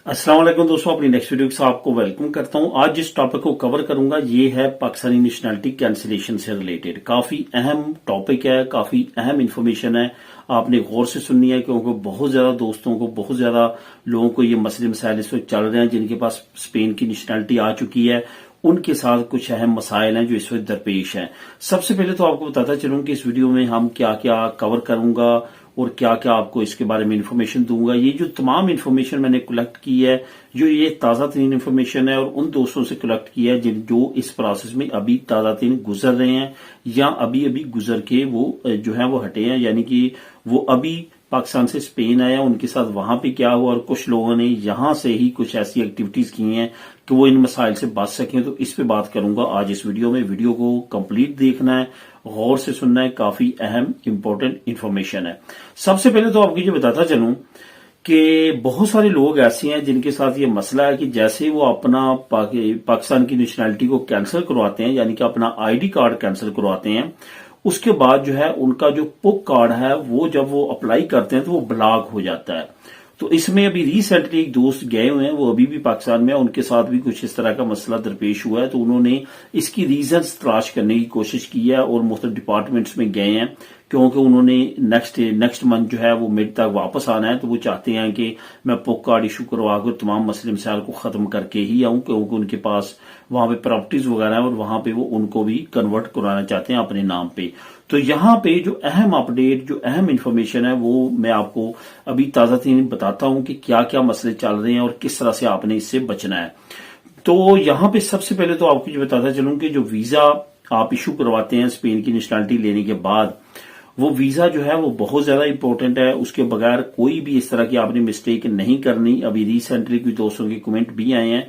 अस्सलाम वालेकुम दोस्तों, अपनी नेक्स्ट वीडियो के साथ आपको वेलकम करता हूं। आज जिस टॉपिक को कवर करूंगा ये है पाकिस्तानी नेशनलिटी कैंसिलेशन से रिलेटेड। काफी अहम टॉपिक है, काफी अहम इंफॉर्मेशन है, आपने गौर से सुननी है क्योंकि बहुत ज्यादा दोस्तों को, बहुत ज्यादा लोगों को ये मसले मसाइल इस वक्त चल रहे हैं जिनके पास स्पेन की नेशनलिटी आ चुकी है। उनके साथ कुछ अहम मसाइल हैं जो इस वक्त दरपेश हैं। सबसे पहले तो आपको बताता चलूं कि इस वीडियो में हम क्या क्या कवर करूंगा और क्या क्या आपको इसके बारे में इंफॉर्मेशन दूंगा। ये जो तमाम इंफॉर्मेशन मैंने कलेक्ट की है, जो ये ताज़ा तरीन इंफॉर्मेशन है और उन दोस्तों से कलेक्ट किया है जो इस प्रोसेस में अभी ताज़ा तरीन गुजर रहे हैं या अभी अभी गुजर के वो जो है वो हटे हैं, यानी कि वो अभी पाकिस्तान से स्पेन आया, उनके साथ वहां पे क्या हुआ और कुछ लोगों ने यहां से ही कुछ ऐसी एक्टिविटीज की हैं कि वो इन मसाइल से बच सकें। तो इस पे बात करूंगा आज इस वीडियो में। वीडियो को कंप्लीट देखना है, गौर से सुनना है, काफी अहम इंपॉर्टेंट इंफॉर्मेशन है। सबसे पहले तो आपको ये बताता चलूं कि बहुत सारे लोग ऐसे हैं जिनके साथ ये मसला है कि जैसे वो अपना पाकिस्तान की नेशनलिटी को कैंसिल करवाते हैं, यानी कि अपना आईडी कार्ड कैंसिल करवाते हैं, उसके बाद जो है उनका जो पुक कार्ड है वो जब वो अप्लाई करते हैं तो वो ब्लॉक हो जाता है। तो इसमें अभी रिसेंटली एक दोस्त गए हुए हैं, वो अभी भी पाकिस्तान में है, उनके साथ भी कुछ इस तरह का मसला दरपेश हुआ है। तो उन्होंने इसकी रीजंस तलाश करने की कोशिश की है और मुख्तलिफ डिपार्टमेंट्स में गए हैं क्योंकि उन्होंने नेक्स्ट मंथ जो है वो मिड तक वापस आना है। तो वो चाहते हैं कि मैं पुक कार्ड इशू करवा कर तमाम मसले मसाइल को खत्म करके ही आऊं, क्योंकि उनके पास वहां पे प्रॉपर्टीज वगैरह है और वहां पे वो उनको भी कन्वर्ट कराना चाहते हैं अपने नाम पे। तो यहाँ पे जो अहम अपडेट, जो अहम इंफॉर्मेशन है वो मैं आपको अभी ताजा तरीन बताता हूं कि क्या क्या मसले चल रहे हैं और किस तरह से आपने इससे बचना है। तो यहाँ पे सबसे पहले तो आपको ये बताता चलूं कि जो वीजा आप इशू करवाते हैं स्पेन की नेशनलिटी लेने के बाद, वो वीजा जो है वो बहुत ज्यादा इंपॉर्टेंट है। उसके बगैर कोई भी इस तरह की आपने मिस्टेक नहीं करनी। अभी रिसेंटली कुछ दोस्तों के कमेंट भी आए हैं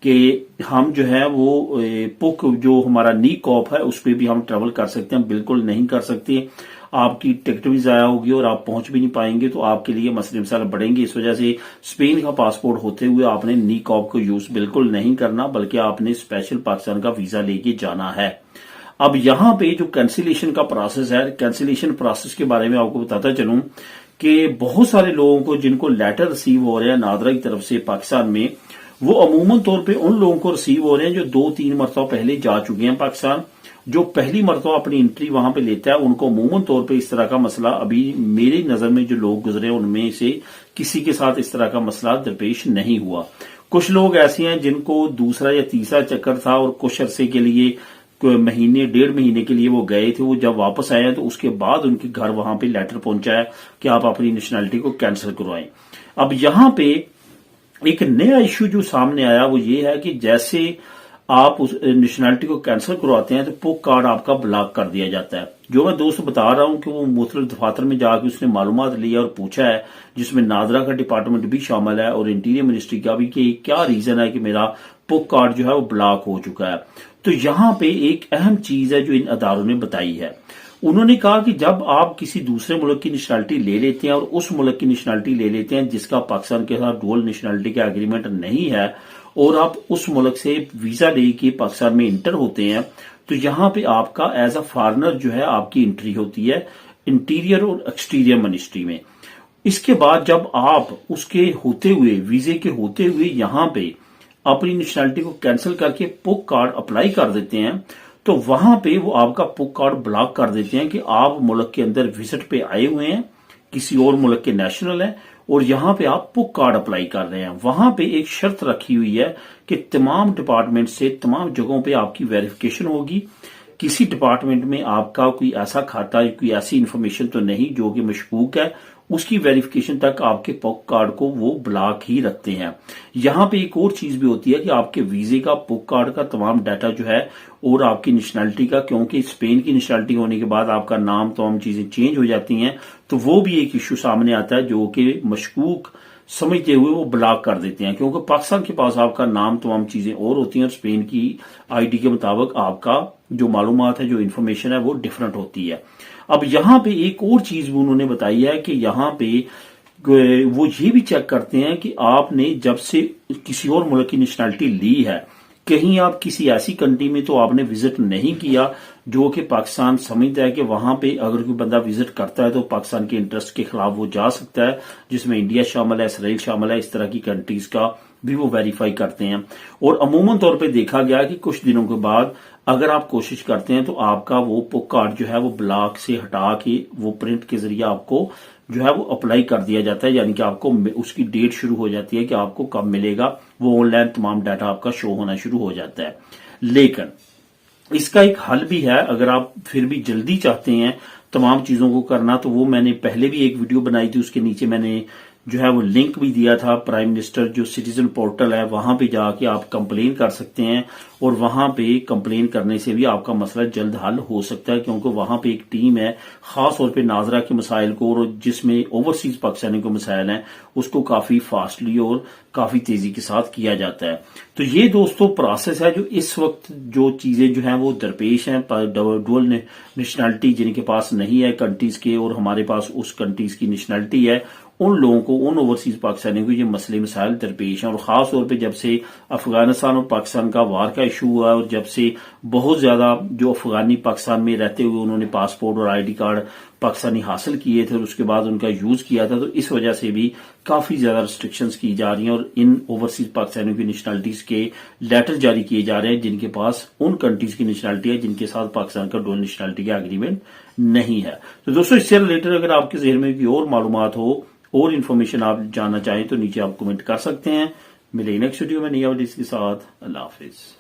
कि हम जो है वो पुक जो हमारा नी कॉप है उस पर भी हम ट्रेवल कर सकते हैं। बिल्कुल नहीं कर सकते, आपकी टिकट भी जाया होगी और आप पहुंच भी नहीं पाएंगे, तो आपके लिए मसले मसाइल बढ़ेंगे। इस वजह से स्पेन का पासपोर्ट होते हुए आपने नी कॉप को यूज बिल्कुल नहीं करना, बल्कि आपने स्पेशल पाकिस्तान का वीजा लेके जाना है। अब यहां पे जो कैंसिलेशन का प्रोसेस है, कैंसिलेशन प्रोसेस के बारे में आपको बताता चलूं कि बहुत सारे लोगों को जिनको लेटर रिसीव हो रहे हैं नादरा की तरफ से पाकिस्तान में, वो अमूमन तौर पे उन लोगों को रिसीव हो रहे हैं जो 2-3 मरतबा पहले जा चुके हैं पाकिस्तान। जो पहली मरतबा अपनी एंट्री वहां पे लेता है उनको अमूमन तौर पे इस तरह का मसला, अभी मेरी नजर में जो लोग गुजरे उनमें से किसी के साथ इस तरह का मसला दरपेश नहीं हुआ। कुछ लोग ऐसे हैं जिनको दूसरा या तीसरा चक्कर था और कुछ अरसे के लिए, महीने 1.5 महीने के लिए वो गए थे। वो जब वापस आए तो उसके बाद उनके घर वहां पे लेटर पहुंचा है कि आप अपनी नेशनलिटी को कैंसिल करवाएं। अब यहां पे एक नया इश्यू जो सामने आया वो ये है कि जैसे आप उस नेशनलिटी को कैंसिल करवाते हैं तो पुक कार्ड आपका ब्लॉक कर दिया जाता है। जो मैं दोस्त बता रहा हूं कि वो मुख्तलिफ दफातर में जाकर उसने मालूमात लिया और पूछा है, जिसमें नादरा का डिपार्टमेंट भी शामिल है और इंटीरियर मिनिस्ट्री का भी, कि क्या रीजन है कि मेरा पुक कार्ड जो है वो ब्लॉक हो चुका है। तो यहां पे एक अहम चीज है जो इन अदारों ने बताई है। उन्होंने कहा कि जब आप किसी दूसरे मुल्क की नेशनलिटी ले लेते हैं और उस मुल्क की नेशनलिटी ले लेते हैं जिसका पाकिस्तान के साथ डुअल नेशनलिटी का एग्रीमेंट नहीं है और आप उस मुल्क से वीजा लेके पाकिस्तान में इंटर होते हैं, तो यहां पे आपका एज अ फॉरेनर जो है आपकी एंट्री होती है इंटीरियर और एक्सटीरियर मिनिस्ट्री में। इसके बाद जब आप उसके होते हुए, वीजे के होते हुए यहां पे अपनी नेशनलिटी को कैंसिल करके पुक कार्ड अप्लाई कर देते हैं, तो वहां पे वो आपका पुक कार्ड ब्लॉक कर देते हैं कि आप मुल्क के अंदर विजिट पे आए हुए हैं, किसी और मुल्क के नेशनल हैं और यहां पे आप पुक कार्ड अप्लाई कर रहे हैं। वहां पे एक शर्त रखी हुई है कि तमाम डिपार्टमेंट से, तमाम जगहों पे आपकी वेरिफिकेशन होगी। किसी डिपार्टमेंट में आपका कोई ऐसा खाता, कोई ऐसी इंफॉर्मेशन तो नहीं जो कि मशकूक है, उसकी वेरिफिकेशन तक आपके पुक कार्ड को वो ब्लॉक ही रखते हैं। यहां पे एक और चीज भी होती है कि आपके वीजे का, पुक कार्ड का तमाम डाटा जो है और आपकी नेशनलिटी का, क्योंकि स्पेन की नेशनलिटी होने के बाद आपका नाम, तमाम चीजें चेंज हो जाती हैं, तो वो भी एक इश्यू सामने आता है जो कि मशकूक समझते हुए वो ब्लॉक कर देते हैं, क्योंकि पाकिस्तान के पास आपका नाम, तमाम चीजें और होती हैं और स्पेन की आईडी के मुताबिक आपका जो मालूमात है, जो इन्फॉर्मेशन है वो डिफरेंट होती है। अब यहां पे एक और चीज भी उन्होंने बताई है कि यहां पे वो ये भी चेक करते हैं कि आपने जब से किसी और मुल्क की नेशनलिटी ली है, کہیں آپ کسی ایسی کنٹری میں تو آپ نے وزٹ نہیں کیا جو کہ پاکستان سمجھتا ہے کہ وہاں پہ اگر کوئی بندہ وزٹ کرتا ہے تو پاکستان کے انٹرسٹ کے خلاف وہ جا سکتا ہے، جس میں انڈیا شامل ہے، اسرائیل شامل ہے، اس طرح کی کنٹریز کا بھی وہ ویریفائی کرتے ہیں۔ اور عموماً طور پہ دیکھا گیا کہ کچھ دنوں کے بعد اگر آپ کوشش کرتے ہیں تو آپ کا وہ پک کارڈ جو ہے وہ بلاک سے ہٹا کے وہ پرنٹ کے ذریعے آپ کو جو ہے وہ اپلائی کر دیا جاتا ہے، یعنی کہ آپ کو اس کی ڈیٹ شروع ہو جاتی ہے کہ آپ کو کب ملے گا، وہ آن لائن تمام ڈیٹا آپ کا شو ہونا شروع ہو جاتا ہے۔ لیکن اس کا ایک حل بھی ہے، اگر آپ پھر بھی جلدی چاہتے ہیں تمام چیزوں کو کرنا تو وہ میں نے پہلے بھی ایک ویڈیو بنائی تھی، اس کے نیچے میں نے جو ہے وہ لنک بھی دیا تھا، پرائم منسٹر جو سٹیزن پورٹل ہے وہاں پہ جا کے آپ کمپلین کر سکتے ہیں، اور وہاں پہ کمپلین کرنے سے بھی آپ کا مسئلہ جلد حل ہو سکتا ہے، کیونکہ وہاں پہ ایک ٹیم ہے خاص طور پہ ناظرہ کے مسائل کو، اور جس میں اوورسیز پاکستانی کو مسائل ہیں اس کو کافی فاسٹلی اور کافی تیزی کے ساتھ کیا جاتا ہے۔ تو یہ دوستو پروسیس ہے جو اس وقت جو چیزیں جو ہیں وہ درپیش ہیں ڈول نیشنلٹی جن کے پاس نہیں ہے کنٹریز کے، اور ہمارے پاس اس کنٹریز کی نیشنلٹی ہے، ان لوگوں کو، ان اوورسیز پاکستانیوں کو یہ مسئلے مسائل درپیش ہیں۔ اور خاص طور پہ جب سے افغانستان اور پاکستان کا وار کا ایشو ہوا، اور جب سے بہت زیادہ جو افغانی پاکستان میں رہتے ہوئے انہوں نے پاسپورٹ اور آئی ڈی کارڈ پاکستانی حاصل کیے تھے اور اس کے بعد ان کا یوز کیا تھا، تو اس وجہ سے بھی کافی زیادہ ریسٹرکشنز کی جا رہی ہیں، اور ان اوورسیز پاکستانیوں کی نیشنلٹیز کے لیٹر جاری کیے جا رہے ہیں جن کے پاس ان کنٹریز کی نیشنلٹی ہے جن کے ساتھ پاکستان کا ڈول نیشنلٹی کا ایگریمنٹ نہیں ہے۔ تو دوستو اس سے ریلیٹڈ اگر آپ کے ذہن میں کوئی اور معلومات ہو اور انفارمیشن آپ جاننا چاہیں تو نیچے آپ کمنٹ کر سکتے ہیں۔ ملیں گے نیکسٹ ویڈیو میں نئی اپڈیٹس کے ساتھ۔ اللہ حافظ۔